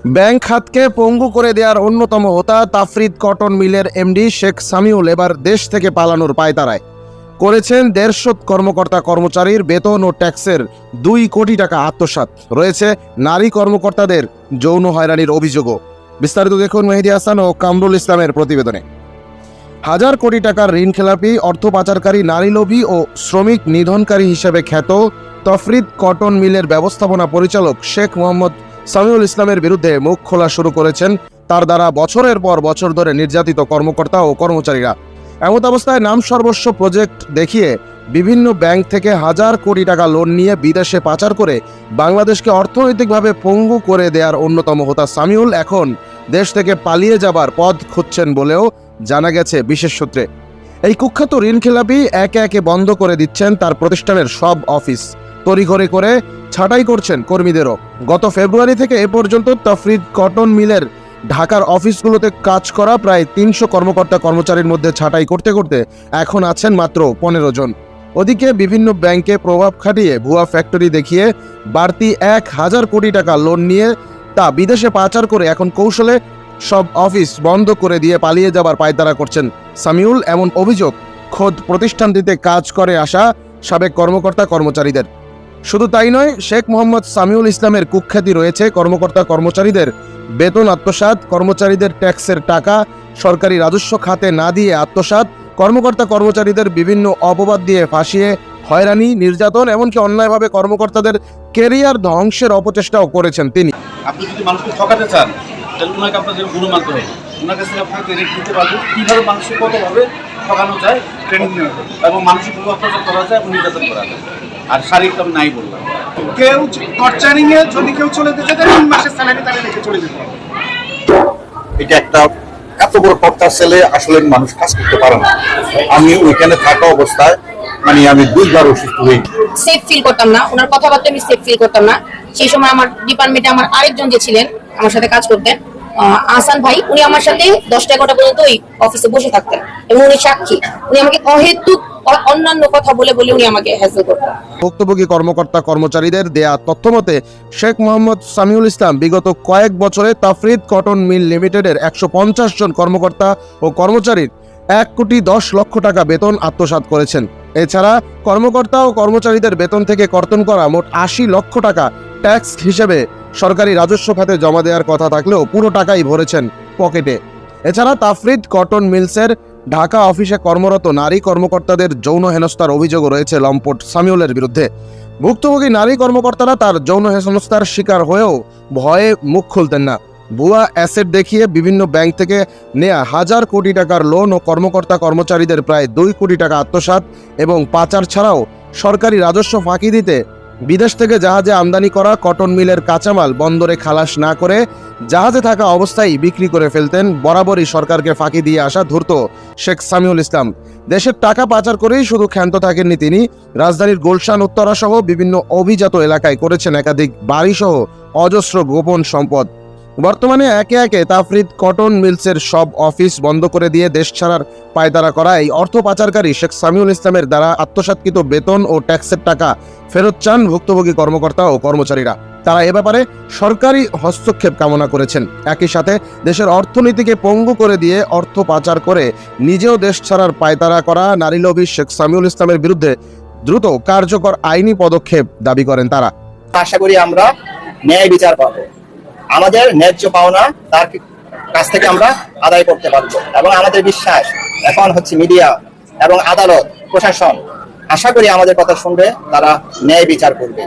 Bank খাতকে পঙ্গু করে দেওয়ার অন্যতম হোতা তাফরিদ কটন মিলের এমডি শেখ সামিউল এবার দেশ থেকে পালানোর পায়তারায়। করেছেন 150 কর্মকর্তা কর্মচারীর বেতন ও ট্যাক্সের 2 কোটি টাকা আত্মসাৎ। রয়েছে নারী কর্মকর্তাদের যৌন হয়রানির অভিযোগও। বিস্তারিত দেখুন মেহেদী হাসান ও কামরুল ইসলামের প্রতিবেদনে। হাজার কোটি টাকার ঋণ খেলাপি, অর্থ পাচারকারী, নারী লোভী ও শ্রমিক নিধনকারী হিসেবে খ্যাত তাফরিদ কটন মিলের ব্যবস্থাপনা পরিচালক শেখ মোহাম্মদ সামিউল ইসলামের বিরুদ্ধে মুখ খোলা শুরু করেছেন তার দ্বারা বছরের পর বছর ধরে নির্যাতিত কর্মকর্তা ও কর্মচারীরা। এমত অবস্থায় নাম সর্বস্ব প্রজেক্ট দেখিয়ে বিভিন্ন ব্যাংক থেকে হাজার কোটি টাকা লোন নিয়ে বিদেশে পাচার করে বাংলাদেশকে অর্থনৈতিকভাবে পঙ্গু করে দেওয়ার অন্যতম হোতা সামিউল এখন দেশ থেকে পালিয়ে যাবার পথ খুঁজছেন বলেও জানা গেছে বিশেষ সূত্রে। এই কুখ্যাত ঋণখেলাপি একে একে বন্ধ করে দিচ্ছেন তার প্রতিষ্ঠানের সব অফিস, তড়িঘড়ি করে ছাঁটাই করছেন কর্মীদেরও। গত ফেব্রুয়ারি থেকে এ পর্যন্ত তাফরিদ কটন মিলের ঢাকার অফিসগুলোতে কাজ করা প্রায় 300 কর্মকর্তা কর্মচারীর মধ্যে ছাঁটাই করতে করতে এখন আছেন মাত্র 15 জন। ওদিকে বিভিন্ন ব্যাংকে প্রভাব খাটিয়ে ভুয়া ফ্যাক্টরি দেখিয়ে বাড়তি 1000 কোটি টাকা লোন নিয়ে তা বিদেশে পাচার করে এখন কৌশলে সব অফিস বন্ধ করে দিয়ে পালিয়ে যাবার পায়তারা করছেন সামিউল। এমন অভিযোগ খোদ প্রতিষ্ঠানটিতে কাজ করে আসা সাবেক কর্মকর্তা কর্মচারীদের। শুধু তাই নয়, শেখ মোহাম্মদ সামিউল ইসলামের কুখ্যাতি রয়েছে কর্মকর্তা কর্মচারীদের বেতন আত্মসাৎ, কর্মচারীদের ট্যাক্সের টাকা সরকারি রাজস্ব খাতে না দিয়ে আত্মসাৎ, কর্মকর্তা কর্মচারীদের বিভিন্ন অপবাদ দিয়ে ফাঁসিয়ে হয়রানি, নির্যাতন, এমনকি অন্যায়ভাবে কর্মকর্তাদের কেরিয়ার ধ্বংসের অপচেষ্টাও করেছেন তিনি। আপনি যদি মানুষকে ঠকাতে চান তাহলে ওনাকে আপনাদের গুণ মানতে হবে। ওনার কাছে আপনাকে ট্রেনিং দিতে পারবেন কীভাবে মানুষকে কতভাবে ঠকানো যায়, ট্রেনিং নেওয়া যায় এবং মানসিকভাবে অত্যাচার করা যায় এবং নির্যাতন করা যায়। আর শারীরিক আমি নাই বললাম, কেউ টর্চারিং এ যদি কেউ চলে যেতে চায় 3 মাসের স্যালারি তাকে রেখে চলে যেতে হবে। এটা একটা এত বড় টর্চার সেলে আসলে মানুষ কাজ করতে পারে না। আমি ওইখানে থাকা অবস্থায় আমি 2বার অসুস্থ হই, সেফ ফিল করতাম না, ওনার কথাবার্তা আমি সেফ ফিল করতাম না। সেই সময় আমার ডিপার্টমেন্টে আমার আরেকজন যে ছিলেন আমার সাথে কাজ করতেন, আহসান ভাই, উনি আমার সাথে 10টা-11টা পর্যন্ত ওই অফিসে বসে থাকতেন এবং উনি সাক্ষী। উনি আমাকে অহেতুক অন্যান্য কথা বলে উনি আমাকে হ্যাসেল করতেন। ভুক্তভোগী কর্মকর্তা কর্মচারীদের দেয়া তথ্য মতে শেখ মোহাম্মদ সামিউল ইসলাম বিগত কয়েক বছরে তাফরিদ কটন মিল লিমিটেডের 150 জন কর্মকর্তা ও কর্মচারীর 1,10,00,000 টাকা বেতন আত্মসাৎ করেছেন। এছাড়া কর্মকর্তা ও কর্মচারীদের বেতন থেকে কর্তন করা মোট 80 লক্ষ টাকা ট্যাক্স হিসেবে সরকারি রাজস্ব খাতে জমা দেওয়ার কথা থাকলেও পুরো টাকাই ভরেছেন পকেটে। এছাড়া তাফরিদ কটন মিলসের ঢাকা অফিসে কর্মরত নারী কর্মকর্তাদের যৌন হেনস্থার অভিযোগও রয়েছে লম্পট সামিউলের বিরুদ্ধে। ভুক্তভোগী নারী কর্মকর্তারা তার যৌন হেনস্থার শিকার হয়েও ভয়ে মুখ খুলতেন না। ভুয়া অ্যাসেট দেখিয়ে বিভিন্ন ব্যাংক থেকে নেয়া হাজার কোটি টাকার লোন ও কর্মকর্তা কর্মচারীদের প্রায় 2 কোটি টাকা আত্মসাৎ এবং পাচার ছাড়াও সরকারি রাজস্ব ফাঁকি দিতে বিদেশ থেকে জাহাজে আমদানি করা কটন মিলের কাঁচামাল বন্দরে খালাস না করে জাহাজে থাকা অবস্থায় বিক্রি করে ফেলতেন বরাবরই সরকারকে ফাঁকি দিয়ে আসা ধূর্ত শেখ সামিউল ইসলাম। দেশের টাকা পাচার করেই শুধু ক্ষান্ত থাকেননি তিনি, রাজধানীর গুলশান, উত্তরা সহ বিভিন্ন অভিজাত এলাকায় করেছেন একাধিক বাড়িসহ অজস্র গোপন সম্পদ। বর্তমানে একে একে তাফরিদ কটন মিলসের সব অফিস বন্ধ করে দিয়ে দেশ ছাড়ার পায়তারা করা এই অর্থ পাচারকারী শেখ সামিউল ইসলামের দ্বারা আত্মসাৎকৃত বেতন ও ট্যাক্সের টাকা ফেরত চান ভুক্তভোগী কর্মকর্তা ও কর্মচারীরা। তারা এ ব্যাপারে সরকারি হস্তক্ষেপ কামনা করেছেন। একই সাথে দেশের অর্থনীতিকে পঙ্গু করে দিয়ে অর্থ পাচার করে নিজেও দেশ ছাড়ার পায়তারা করা নারীলোভী শেখ সামিউল ইসলামের বিরুদ্ধে দ্রুত কার্যকর আইনি পদক্ষেপ দাবি করেন তারা। আশা করি আমরা ন্যায় বিচার পাবো, আমাদের ন্যায্য পাওনা তার কাছ থেকে আমরা আদায় করতে পারবো এবং আমাদের বিশ্বাস এখন মিডিয়া এবং আদালত, প্রশাসন আশা করি আমাদের কথা শুনবে, তারা ন্যায় বিচার করবে।